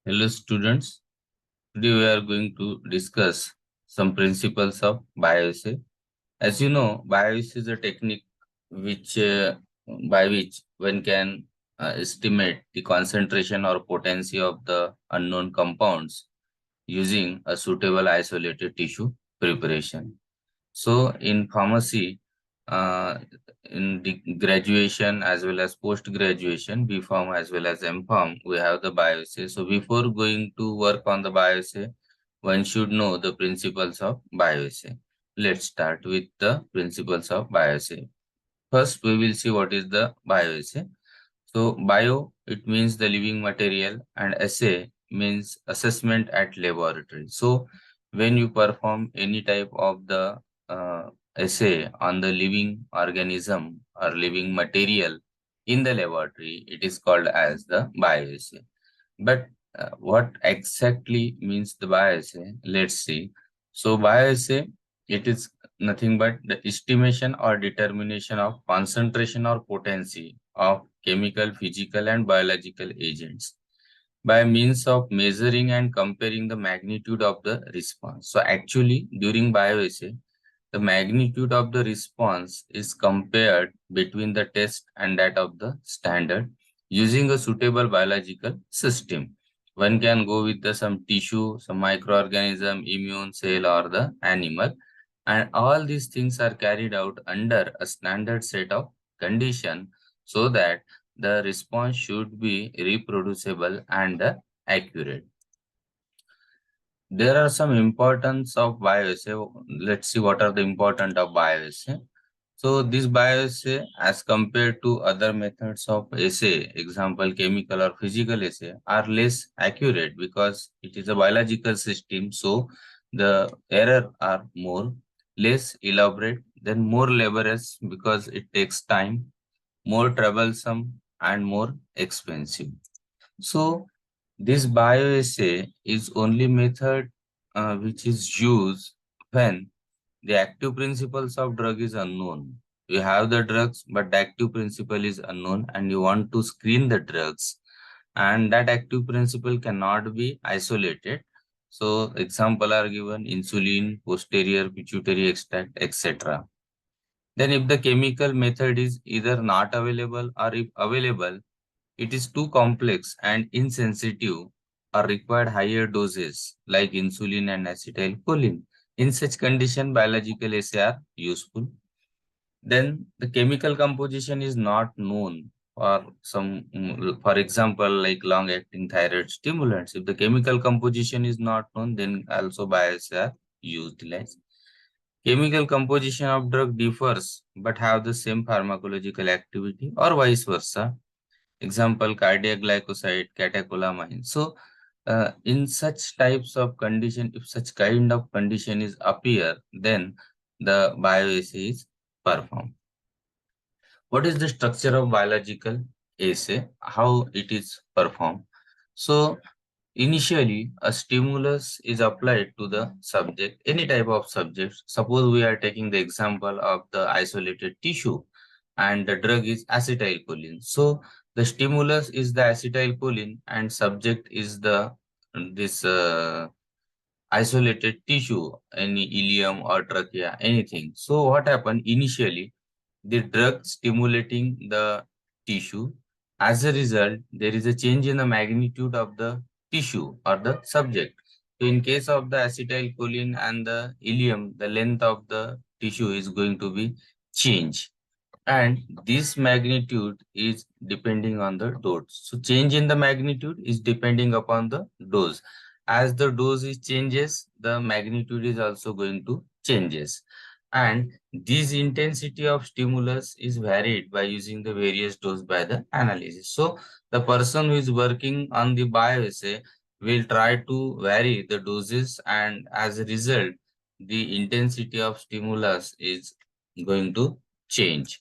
Hello students, today we are going to discuss some principles of bioassay. As you know, bioassay is a technique which by which one can estimate the concentration or potency of the unknown compounds using a suitable isolated tissue preparation. So in pharmacy, uh, in the graduation as well as post-graduation, B.Pharm as well as M.Pharm, we have the bioassay. So before going to work on the bioassay, one should know the principles of bioassay. Let's start with the principles of bioassay. First, we will see what is the bioassay. So bio, it means the living material, and assay means assessment at laboratory. So when you perform any type of the assay on the living organism or living material in the laboratory, it is called as the bioassay. But what exactly means the bioassay? Let's see. So bioassay, it is nothing but the estimation or determination of concentration or potency of chemical, physical, and biological agents by means of measuring and comparing the magnitude of the response. So actually, during bioassay, the magnitude of the response is compared between the test and that of the standard using a suitable biological system. One can go with some tissue, some microorganism, immune cell, or the animal, and all these things are carried out under a standard set of condition so that the response should be reproducible and accurate. There are some importance of bioassay. Let's see what are the important of bioassay. So this bioassay, as compared to other methods of assay, example chemical or physical assay, are less accurate because it is a biological system. So the error are more, less elaborate, then more laborious because it takes time, more troublesome, and more expensive. So this bioassay is only method which is used when the active principles of drug is unknown. You have the drugs, but the active principle is unknown, and you want to screen the drugs, and that active principle cannot be isolated. So example are given: insulin, posterior pituitary extract, etc. Then if the chemical method is either not available, or if available, it is too complex and insensitive, or required higher doses like insulin and acetylcholine. In such condition, biological assay are useful. Then the chemical composition is not known for some, for example, like long-acting thyroid stimulants. If the chemical composition is not known, then also bioassay are utilized. Chemical composition of drug differs but have the same pharmacological activity or vice versa. Example, cardiac glycoside, catecholamine. So, in such types of condition, if such kind of condition is appear, then the bioassay is performed. What is the structure of biological assay? How it is performed? So, initially, a stimulus is applied to the subject, any type of subject. Suppose we are taking the example of the isolated tissue and the drug is acetylcholine. So the stimulus is the acetylcholine and subject is the this isolated tissue, any ileum or trachea, anything. So what happened initially? The drug stimulating the tissue. As a result, there is a change in the magnitude of the tissue or the subject. So in case of the acetylcholine and the ileum, the length of the tissue is going to be changed. And this magnitude is depending on the dose. So change in the magnitude is depending upon the dose. As the dose is changes, the magnitude is also going to changes. And this intensity of stimulus is varied by using the various dose by the analysis. So the person who is working on the bioassay will try to vary the doses, and as a result, the intensity of stimulus is going to change.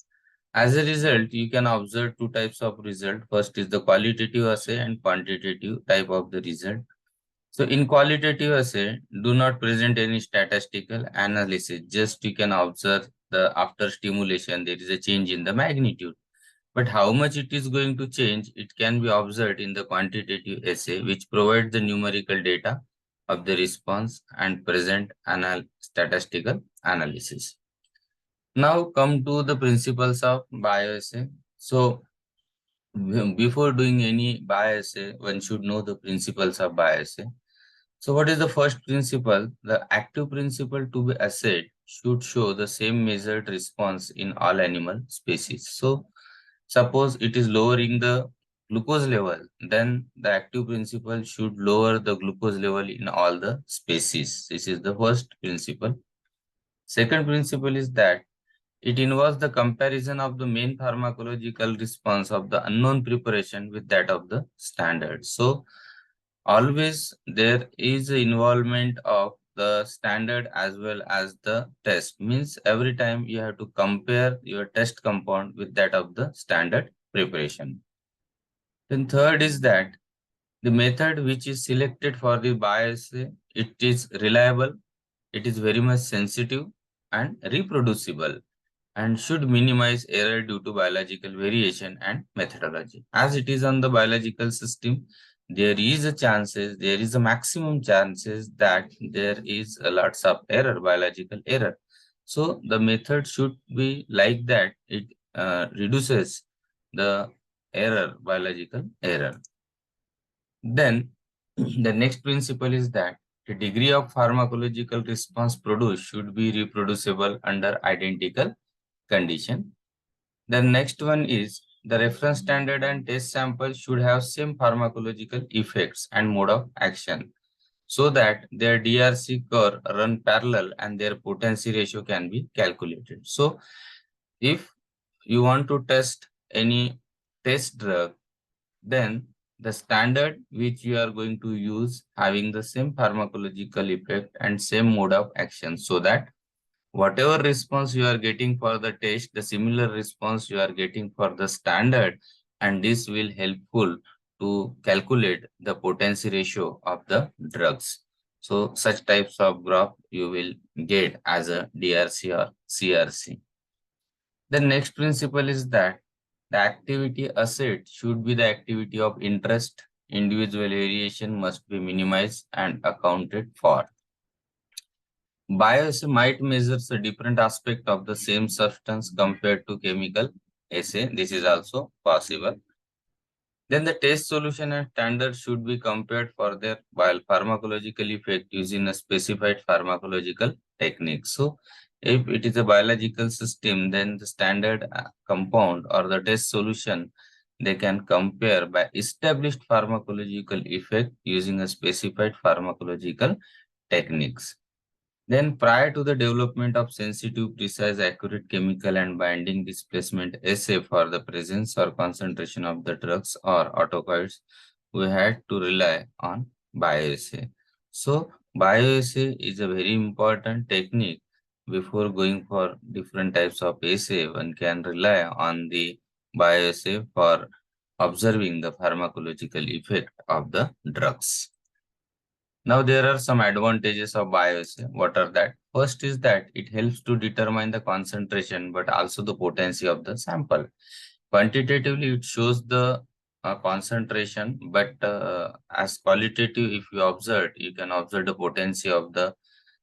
As a result, you can observe two types of result. First is the qualitative assay and quantitative type of the result. So in qualitative assay, do not present any statistical analysis. Just you can observe the after stimulation, there is a change in the magnitude. But how much it is going to change, it can be observed in the quantitative assay, which provides the numerical data of the response and present statistical analysis. Now come to the principles of bioassay. So before doing any bioassay, one should know the principles of bioassay. So what is the first principle? The active principle to be assayed should show the same measured response in all animal species. So suppose it is lowering the glucose level, then the active principle should lower the glucose level in all the species. This is the first principle. Second principle is that it involves the comparison of the main pharmacological response of the unknown preparation with that of the standard. So always there is involvement of the standard as well as the test. Means every time you have to compare your test compound with that of the standard preparation. Then third is that the method which is selected for the bioassay, it is reliable, it is very much sensitive and reproducible, and should minimize error due to biological variation and methodology. As it is on the biological system, there is a maximum chances that there is a lots of error, biological error. So the method should be like that. It reduces the error, biological error. Then the next principle is that the degree of pharmacological response produced should be reproducible under identical condition. The next one is the reference standard and test sample should have same pharmacological effects and mode of action so that their DRC curve run parallel and their potency ratio can be calculated. So if you want to test any test drug, then the standard which you are going to use having the same pharmacological effect and same mode of action, so that whatever response you are getting for the test, the similar response you are getting for the standard, and this will helpful to calculate the potency ratio of the drugs. So such types of graph you will get as a DRC or CRC. The next principle is that the activity assayed should be the activity of interest. Individual variation must be minimized and accounted for. Bioassay might measure a different aspect of the same substance compared to chemical assay. This is also possible. Then the test solution and standard should be compared for their pharmacological effect using a specified pharmacological technique. So if it is a biological system, then the standard compound or the test solution, they can compare by established pharmacological effect using a specified pharmacological techniques. Then prior to the development of sensitive, precise, accurate chemical and binding displacement assay for the presence or concentration of the drugs or autocoids, we had to rely on bioassay. So bioassay is a very important technique. Before going for different types of assay, one can rely on the bioassay for observing the pharmacological effect of the drugs. Now there are some advantages of bioassay. What are that? First is that it helps to determine the concentration but also the potency of the sample. Quantitatively, it shows the concentration, but as qualitative, if you observe, you can observe the potency of the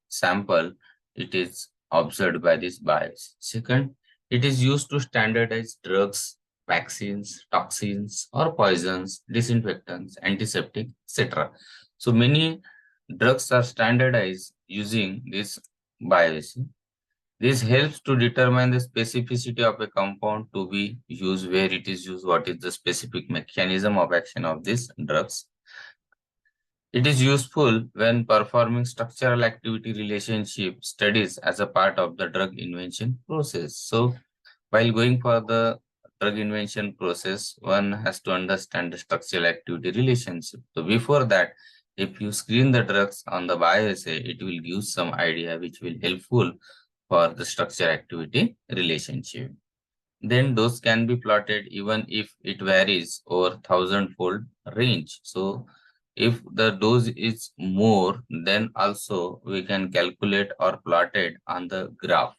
sample. It is observed by this bias. Second, it is used to standardize drugs, vaccines, toxins, or poisons, disinfectants, antiseptic, etc. So many drugs are standardized using this bioassay. This helps to determine the specificity of a compound to be used, where it is used, what is the specific mechanism of action of these drugs. It is useful when performing structural activity relationship studies as a part of the drug invention process. So while going for the drug invention process, one has to understand the structural activity relationship. So before that, if you screen the drugs on the bioassay, it will give some idea which will helpful for the structure activity relationship. Then those can be plotted even if it varies over 1,000-fold range. So if the dose is more, then also we can calculate or plot it on the graph.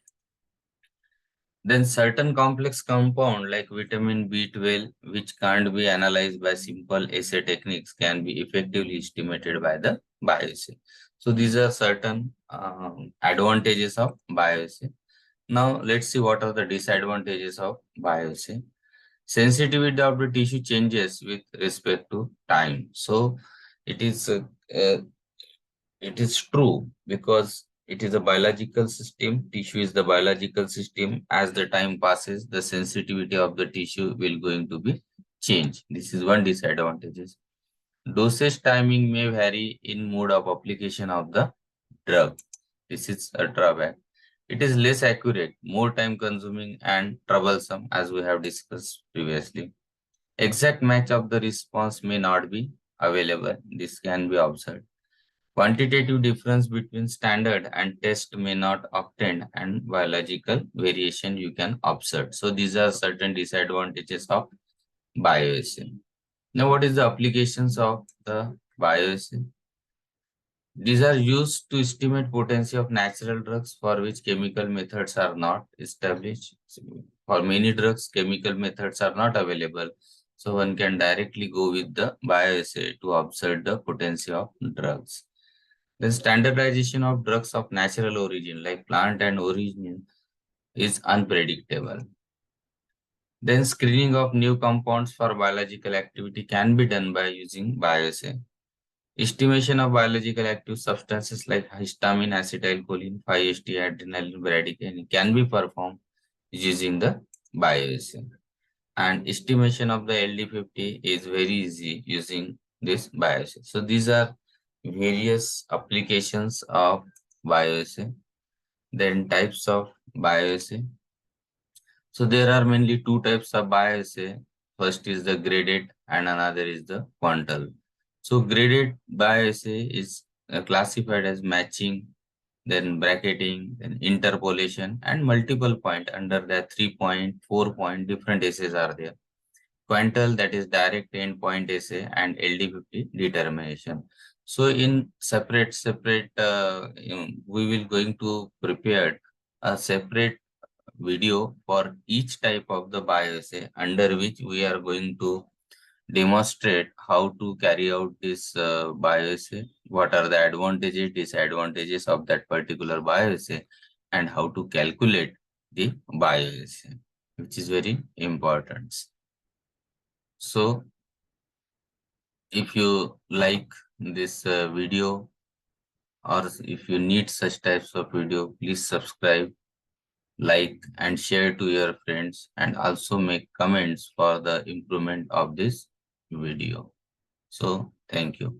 Then certain complex compound like vitamin B12, which can't be analyzed by simple assay techniques, can be effectively estimated by the bioassay. So these are certain advantages of bioassay. Now let's see what are the disadvantages of bioassay. Sensitivity of the tissue changes with respect to time. So it is uh, uh, it is true because it is a biological system. Tissue is the biological system. As the time passes, the sensitivity of the tissue will going to be changed. This is one disadvantage. Dosage timing may vary in mode of application of the drug. This is a drawback. It is less accurate, more time consuming and troublesome as we have discussed previously. Exact match of the response may not be available. This can be observed. Quantitative difference between standard and test may not obtain and biological variation you can observe. So these are certain disadvantages of bioassay. Now what is the applications of the bioassay? These are used to estimate potency of natural drugs for which chemical methods are not established. For many drugs, chemical methods are not available. So one can directly go with the bioassay to observe the potency of drugs. The standardization of drugs of natural origin, like plant and origin, is unpredictable. Then screening of new compounds for biological activity can be done by using bioassay. Estimation of biological active substances like histamine, acetylcholine, 5-HT-adrenaline, bradykinin can be performed using the bioassay. And estimation of the LD50 is very easy using this bioassay. So these are various applications of bioassay. Then types of bioassay. So there are mainly two types of bioassay. First is the graded and another is the quantal. So graded bioassay is classified as matching, then bracketing, then interpolation, and multiple point. Under that 3-point, 4-point, different assays are there. Quantal, that is direct endpoint assay, and LD50 determination. So in separate, we will going to prepare a separate video for each type of the bioassay, under which we are going to demonstrate how to carry out this bioassay, what are the advantages, disadvantages of that particular bioassay, and how to calculate the bioassay, which is very important. So if you like this video, or if you need such types of video, please subscribe, like and share to your friends, and also make comments for the improvement of this video. So thank you.